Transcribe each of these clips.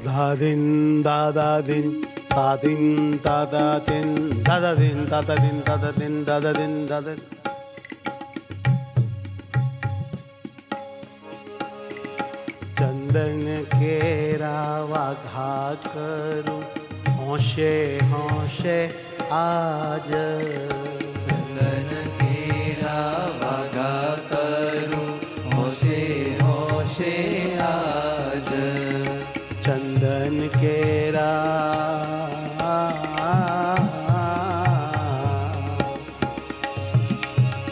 દાદિન દાદાદિન દાદિન દાદાદિન દાદાદિન દાદાદિન દાદાદિન દાદાદિન દાદાદિન. ચંદન કેરા વાઘા કરું હોશે હોશે આજ. ચંદન કેરા વાઘા કરું હોશે હોશે આજ. ચંદન કેરા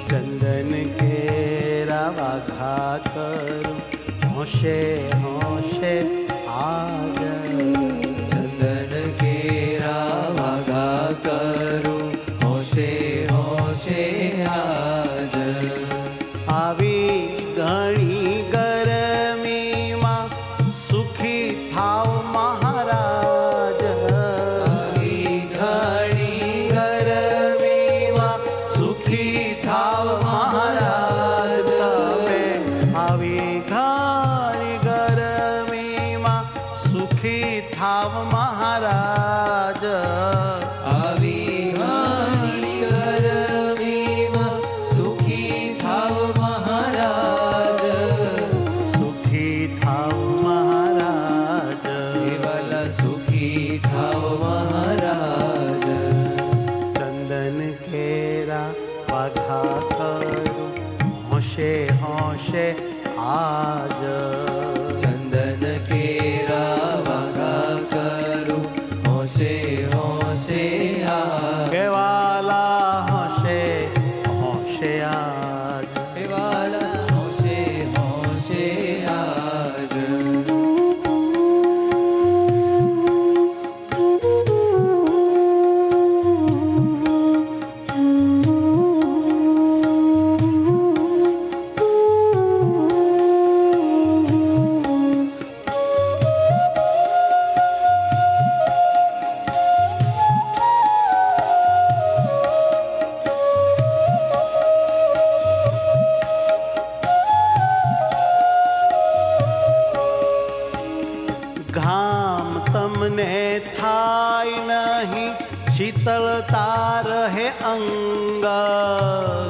ચંદન કેરા વાઘા કરું હોશે હોશે આજ. ચંદન કેરા વાઘા કરું હોશે હોશે આજ. આવી ઘણી ગરમીમાં સુખી થાવ મહારાજ. આવી ઘણી ગરમીમાં સુખી થાવ મહારાજ. તમે આવી ઘણી ગરમીમાં સુખી થાવ મહારાજ. આવી ઘણી ગરમીમાં સુખી થાવ મહારાજ. સુખી થાવ મહારાજ. કેવલ સુખી થાવ મહારાજ. ચંદન કેરા વાઘા કરું હોશે હોશે આજ. ચંદન કેરા વાઘા કરું હોશે હોશે આજ. કેવાલા હોશે હોશે આજ. કેવાલા હોશે હોશે આજ. ઘામ તમને થાય નહીં શીતળતા રહે અંગ.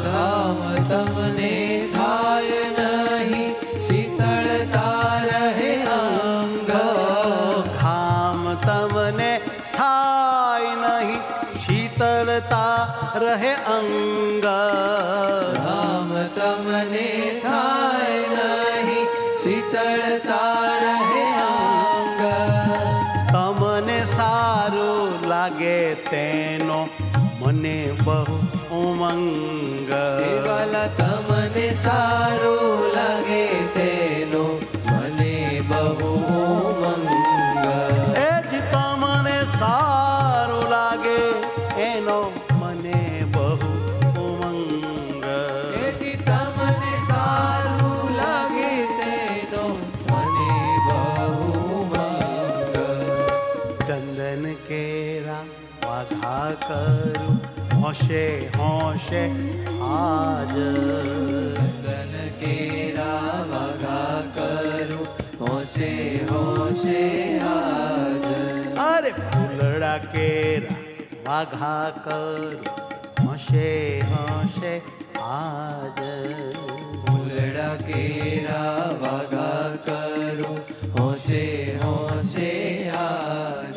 ઘામ તમને થાય નહીં શીતળતા રહે અંગ. ઘામ તમને થાય નહીં શીતળતા રહે અંગ. ઘામ તમને થાય નહીં શીતળતા રહે અંગ. તમને સારું લાગે તેનો મને બહુ ઉમંગ. કેવલ તમને સારું લાગે તેનો મને બહુ ઉમંગ. એ જ તમને સારું લાગે એનો મને બહુ ઉમંગ. એથી તમને સારું લાગે તેનો મને બહુ ઉમંગ. ચંદન કેરા વાઘા કરું હોશે હોશે આજ. ચંદન કેરા વાઘા કરું હોશે હોશે આજ. અરે ફૂલડા કેરા વાઘા કરું હોશે હોશે આજ. ફૂલડા કેરા વાઘા કરું હોશે હોશે આજ.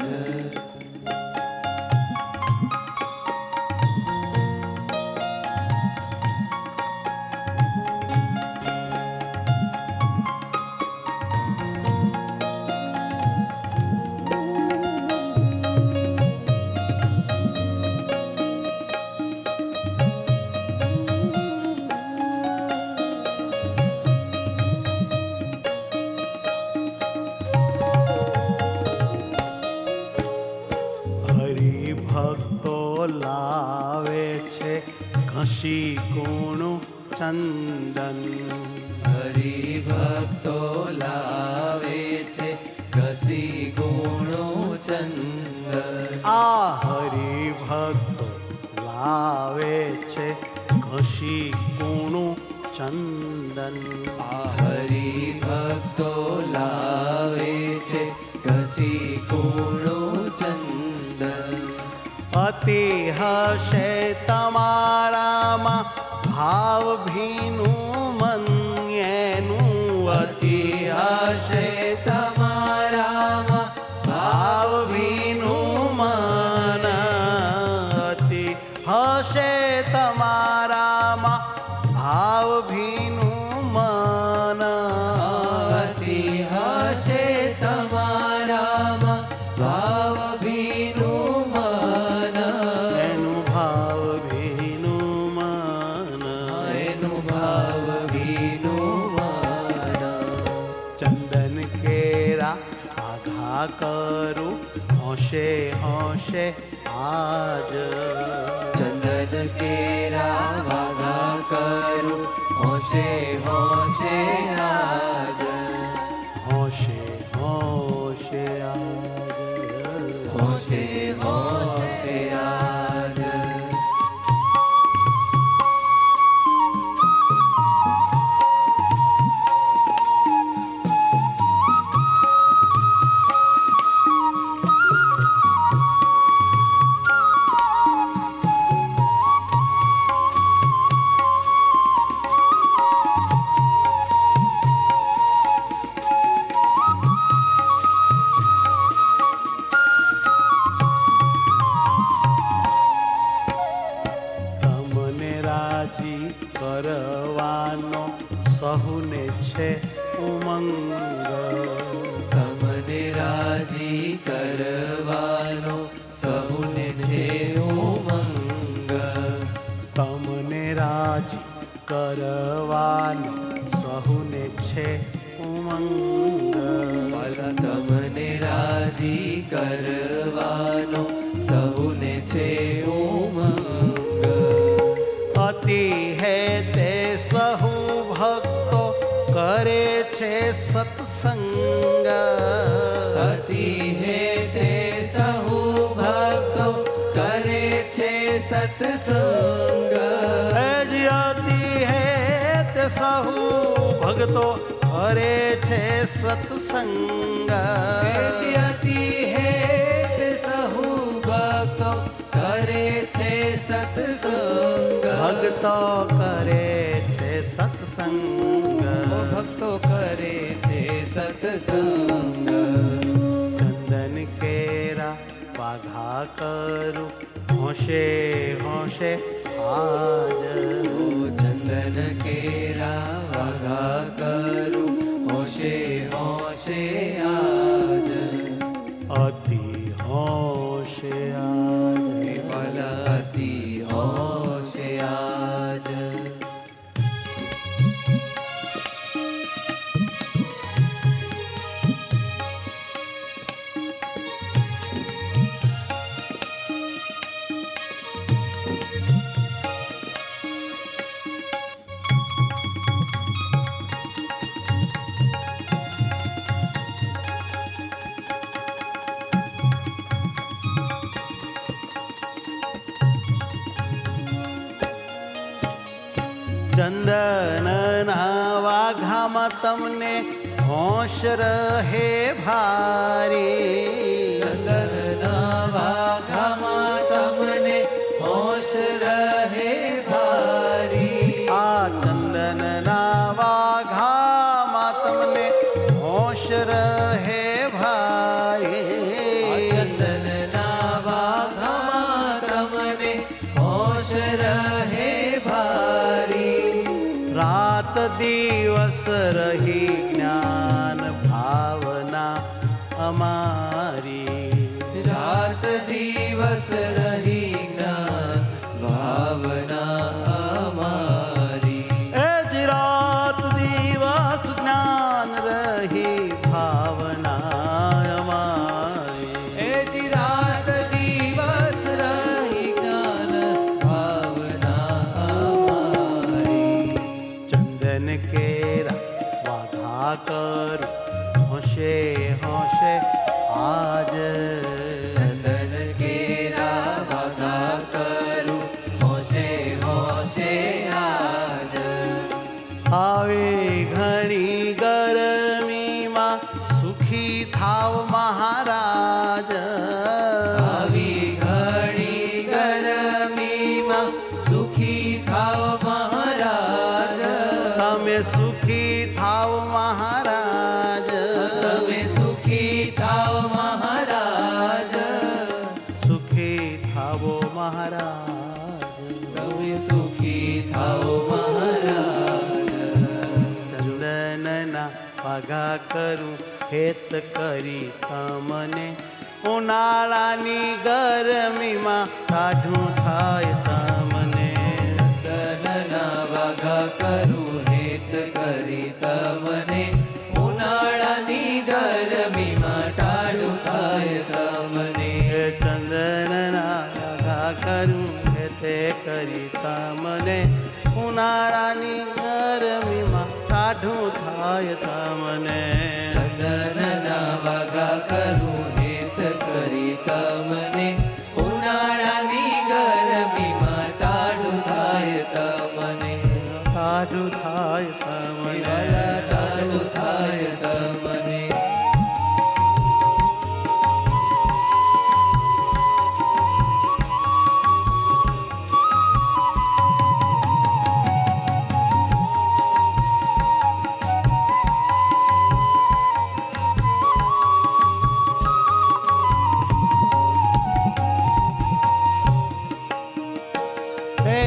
હરિભક્તો લાવે છે ઘસી કૂણું ચંદન. હરિભક્તો લાવે છે ઘસી ગુણો ચંદન. આ હરિભક્તો લાવે છે ઘસી કૂણું ચંદન. આ હરિભક્તો લાવે છે ઘસી ઘસી કૂણું ચંદન અતિ હશે તમારામાં ભાવ ભીનું મન એનું અતિ હશે તમારામાં ભાવ ભીનું મન અતિ હશે તમારામાં ભાવ ભીનું મન અતિ હશે તમારામાં ભાવ ભીનું મન એનું ભાવ ભીનું મન એનું ભાવ ભીનું મન ચંદન કેરા આઘા કરું હોશે હોશે આજ ચંદન કેરા વાઘા કરું હોશે હોશે આજ હોશે હોશે આજ હોશે હોશે આજ તમને રાજી કરવાનો સહુને છે ઉમંગ તમને રાજી કરવાનો સહુને છે ઉમંગ તમને રાજી કરવાનો સહુને છે ઉમંગ તમને રાજી કરવાનો સહુને છે ઉમંગ અતિ હે તે સહુ ભક્તો કરે છે સત્સંગ અતિ હે તે સહુ ભક્તો કરે છે સત્સંગ અતિ હે તે સહુ ભક્તો કરે છે સત્સંગ અતિ હે તે સહુ ભક્તો કરે છે સત્સંગ ભક્તો કરે છે સત્સંગ ભક્તો કરે છે સત્સંગ ચંદન કેરા વાઘા કરું હોશે હોશે આજ ચંદન કેરા વાઘા કરું હોશે હોશે આજ અતિ હોશે આજ અતિ હોશે આજ ચંદનના વાઘામાં તમને હોશ રહે ભારી ચંદનના વાઘામાં તમને હોશ રહે ભારી આ ચંદનના વાઘામાં તમને હોશ રહે ભારી ચંદનના વાઘામાં તમને હોશ રહે ભારી રાત દિવસ રહી જ્ઞાન ભાવના અમારી રાત દિવસ રહી જ્ઞાન ભાવના અમારી એ જ રાત દિવસ જ્ઞાન રહી ભાવના અમારી એ જ રાત દિવસ રહી જ્ઞાન ભાવના અમારી ચંદન કેરા વાઘા કર હોશે હોશે આજ ચંદન કેરા વાઘા વાઘા કરું હેત કરી તમને ઉનાળાની ગરમીમાં કાઢું થાય તમને ચંદનના વાઘા કરું હેત કરી તમને ઉનાળાની ગરમીમાં ટાઢું થાય તમને હે ચંદનના વાઘા કરું હેતે કરી તમને ઉનાળાની ગરમીમાં કાઢું થાય તમને ચંદનના વાઘા કરું હેત કરી તમને ઉનાળાની ગરમીમાં ટાઢું થાય તમને કાઢું થાય તમને વાલા ટાઢું થાય તમને હે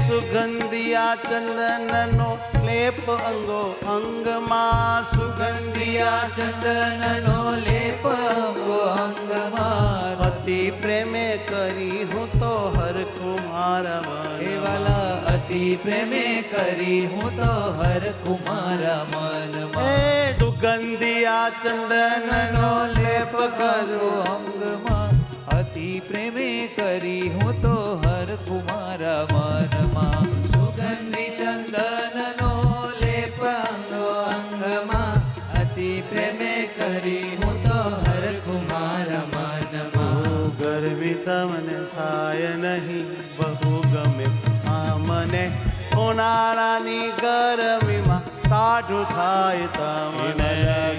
સુગંધિયા ચંદનનો લેપ અંગો અંગમાં સુગંધિયા ચંદનનો લેપ અંગો અંગમાં અતિ પ્રેમે કરી હું તો હરખું મારા હે વાલા અતિ પ્રેમે કરી હું તો હરખું મારા મનમાં હે સુગંધિયા ચંદનનો લેપ કરું અંગમાં અતિ પ્રેમે કરી હું તો હરખું મારા મનમાં સુગંધી ચંદનનો લેપ અંગો અંગમાં અતિ પ્રેમે કરી હું તો હરખું મારા મનમાં ગરમી તમને થાય નહીં બહુ ગમે આ મને ઉનાળાની ગરમીમાં કાઢું થાય તમને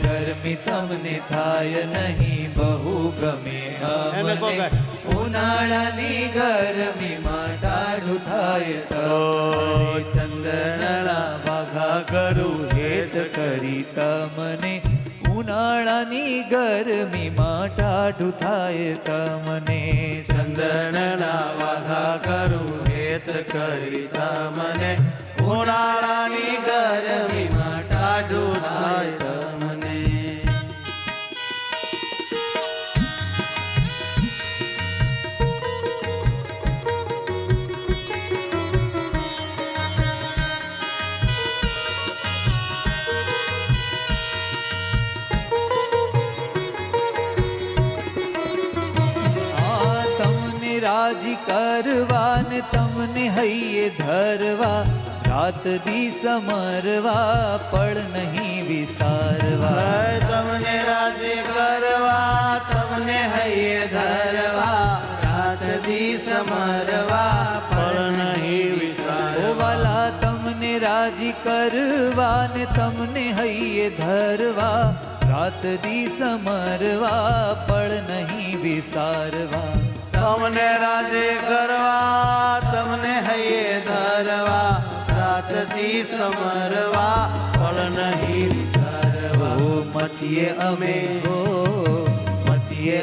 ગરમી તમને થાય નહીં બહુ ગમે એને કહો અમને. ઉનાળાની ગરમીમાં ટાઢું થાય ઓ તમને ચંદનના વાઘા કરું હેત કરી તમને ઉનાળાની ગરમીમાં ટાઢું થાય તમને ચંદનના વાઘા કરું હેત કરી તમને ઉનાળાની ગરમીમાં ટાઢું થાય તમને તમને રાજી કરવા ને તમને હૈયે ધરવા રાત દી સમરવા પળ નહીં વિસારવા હે તમને રાજી કરવા તમને હૈયે ધરવા રાત દી સમરવા પણ નહીં ઓ વિસારવા વાલા તમને રાજી કરવા ને તમને હૈયે ધરવા રાત દી સમરવા પળ નહીં વિસારવા તમને રાજી કરવા તમને હૈયે ધરવા રાત દી સમરવા પણ નહીં વિસારવા ઓ મચીએ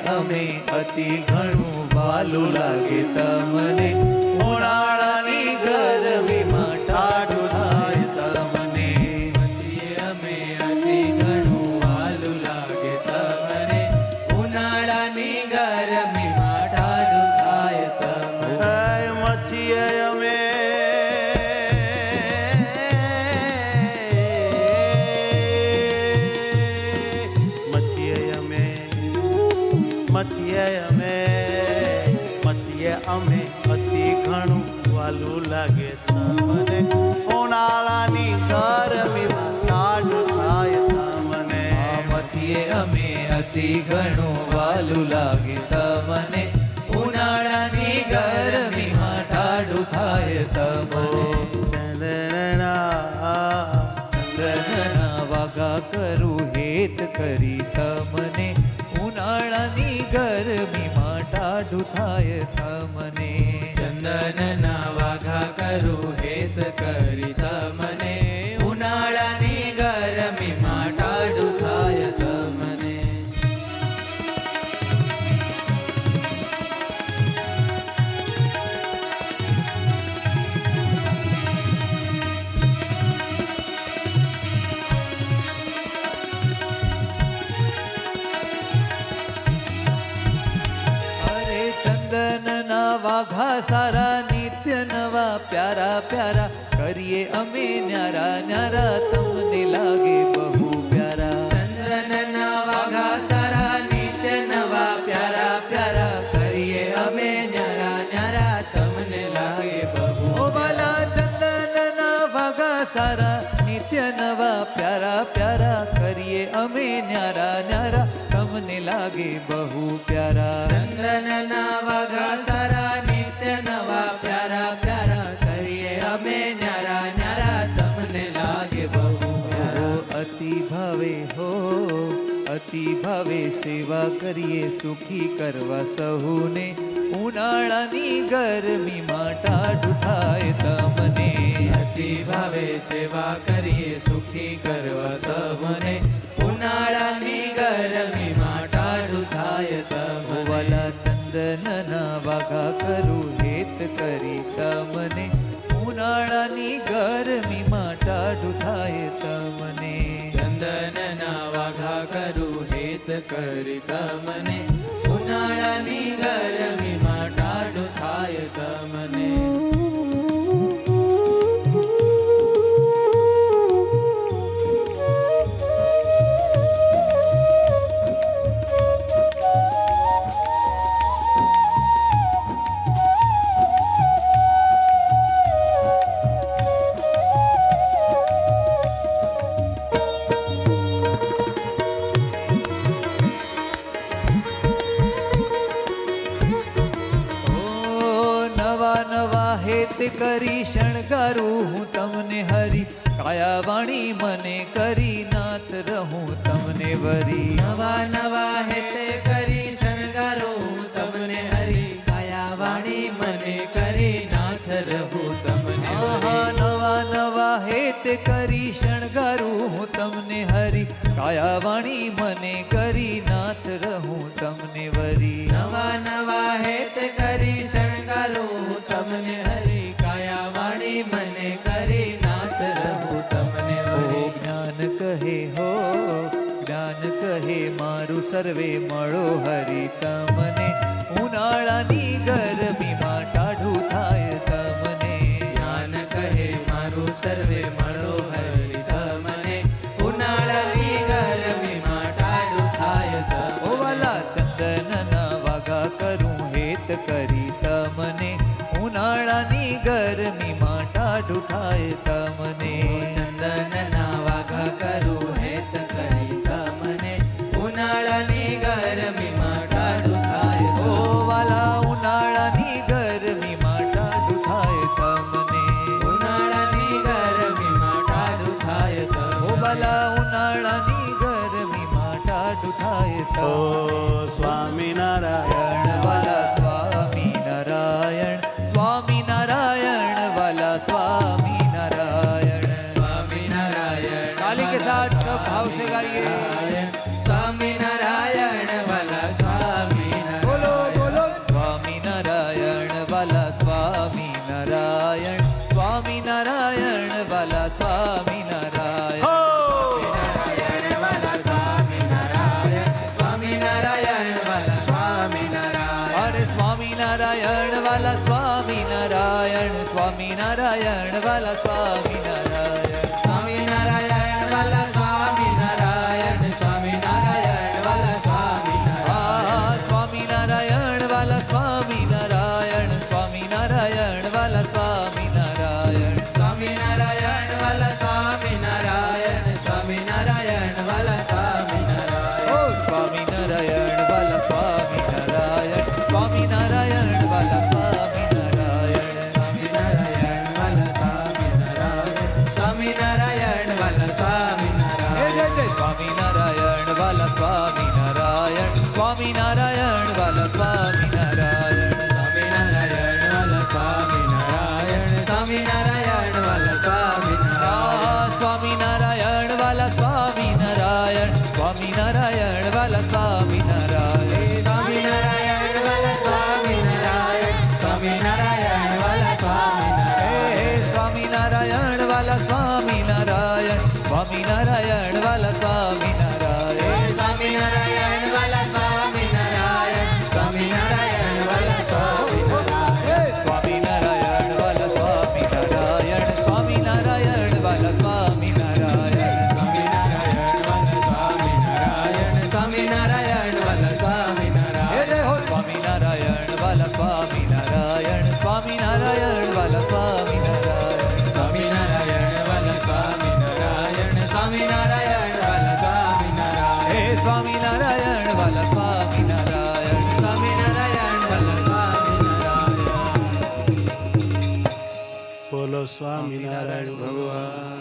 અમે અતિ ઘણું વાલું લાગે તમને ઉનાળાની ગરમીમાં ટાઢું થાય તમને મચીએ અમે અતિ ઘણું વાલું લાગે તમને ઉનાળાની ગરમીમાં ટાઢું થાય તમને હે મચીએ અમે અમે અતિ ઘણું વાલું લાગે તમને ઉનાળાની ગરમીમાં ટાઢું થાય તમને મથીએ અમે અતિ ઘણું વાલું લાગે તમને ઉનાળાની ગરમીમાં ટાઢું થાય તમને ચંદનના વાગા કરું હેત કરી તમને ઉનાળાની ગરમીમાં ટાઢું થાય તમને ચંદનના વાઘા કરું હેત કરી તમને ઉનાળાની ગરમીમાં ટાઢું થાય તમને વાઘા સારા નિત્ય નવા પ્યારા પ્યારા કરીએ અમે ન્યારા ન્યારા તમને લાગે બહુ પ્યારા ચંદનના વાઘા સારા નિત્ય નવા પ્યારા પ્યારા કરીએ અમે ન્યારા ન્યારા તમને લાગે બહુ ઓ વાલા ચંદનના વાઘા સારા નિત્ય નવા પ્યારા પ્યારા કરીએ અમે ન્યારા ન્યારા તમને લાગે બહુ પ્યારા ચંદનના વાઘા સારા નિત્ય નવા પ્યારા પ્યારા કરીએ અમે ન્યારા ન્યારા તમને લાગે બહુ પ્યારા અતિ ભાવે હો અતિ ભાવે સેવા કરીએ સુખી કરવા સહુને ઉનાળાની ગરમીમાં ટાઢું થાય તમને અતિ ભાવે સેવા કરીએ સુખી કરવા સહુને ઉનાળાની ગરમીમાં ટાઢું થાય તમને વાલા ચંદનના વાઘા કરું હેત કરી તમને ઉનાળાની ગરમીમાં ટાઢું થાય તમને ચંદનના વાઘા કરું હેત કરી તમને ઉનાળાની ગરમીમાં ટાઢું થાય તમને હેત કરી શણગારું હું તમને હરી કાયા વાણી મને કરી નાથ રહું તમને વરી નવા નવા હેત કરી શણગારું હું તમને હરી કાયા વાણી મને કરી નાથ રહું તમને નવા નવા હેત કરી શણગારું હું તમને હરી કાયા વાણી મને કરી નાથ રહું તમને વરી નવા નવા હેત કરી શણગારું હું તમને હરી કાયા વાણી મને કરી નાથ રહું તમને વરી જ્ઞાન કહે હો જ્ઞાન કહે મારું સર્વે મળો હરી તમને ઉનાળાની ગરમીમાં ટાઢું થાય તમને જ્ઞાન કહે મારું સર્વે મળો હરી તમને ઉનાળાની ગરમીમાં ટાઢું થાય તમને ઓ વાલા ચંદનના વાઘા કરું હેત કરી તમને ઉનાળાની ગરમીમાં ટાઢું થાય તમને ચંદનના વાઘા કરું હેત કરી તમને ઉનાળાની ગરમીમાં ટાઢું થાય ઓ વાલા ઉનાળાની ગરમીમાં ટાઢું થાય તમને ઉનાળાની ગરમીમાં ટાઢું થાય ઓ વાલા ઉનાળાની ગરમીમાં ટાઢું થાય ઓ સ્વામિનારાયણ વાલા સ્વામિનારાયણ સ્વામિનારાયણ વાલા સ્વામિનારાયણ સ્વામિનારાયણ ताली के साथ सब भाव से गाइए स्वामिनारायण वाला स्वामिनारायण बोलो बोलो स्वामिनारायण वाला स्वामिनारायण स्वामिनारायण वाला स्वामिनारायण स्वामिनारायण वाला स्वामिनारायण स्वामिनारायण वाला स्वामिनारायण अरे स्वामिनारायण वाला स्वामिनारायण स्वामिनारायण वाला स्वामिनारायण स्वामिनारायण वाला स्वामिनारायण स्वामिनारायण वाला स्वामिनारायण स्वामिनारायण वाला स्वामिनारायण स्वामिनारायण वाला स्वामिनारायण स्वामिनारायण वाला स्वामिनारायण स्वामिनारायण वाला स्वामिनारायण ओ स्वामिनारायण वाला स्वामिनारायण स्वामिनारायण वाला स्वामिनारायण स्वामिनारायण वाला स्वामिनारायण स्वामिनारायण वाला स्वामिनारायण जय जय स्वामिनारायण वाला स्वामिनारायण स्वामिनारायण वाला स्वामिनारायण स्वामिनारायण वाला स्वामिनारायण स्वामिनारायण वाला स्वामिनारायण स्वामिनारायण वाला स्वामिनारायण स्वामिनारायण वाला स्वामिनारायण स्वामिनारायण वाला स्वामिनारायण स्वामिनारायण वाला स्वामिनारायण स्वामिनारायण वाला स्वामिनारायण स्वामिनारायण वाला स्वामिनारायण स्वामिनारायण वाला स्वामिनारायण स्वामिनारायण બોલો સ્વામિનારાયણ ભગવાન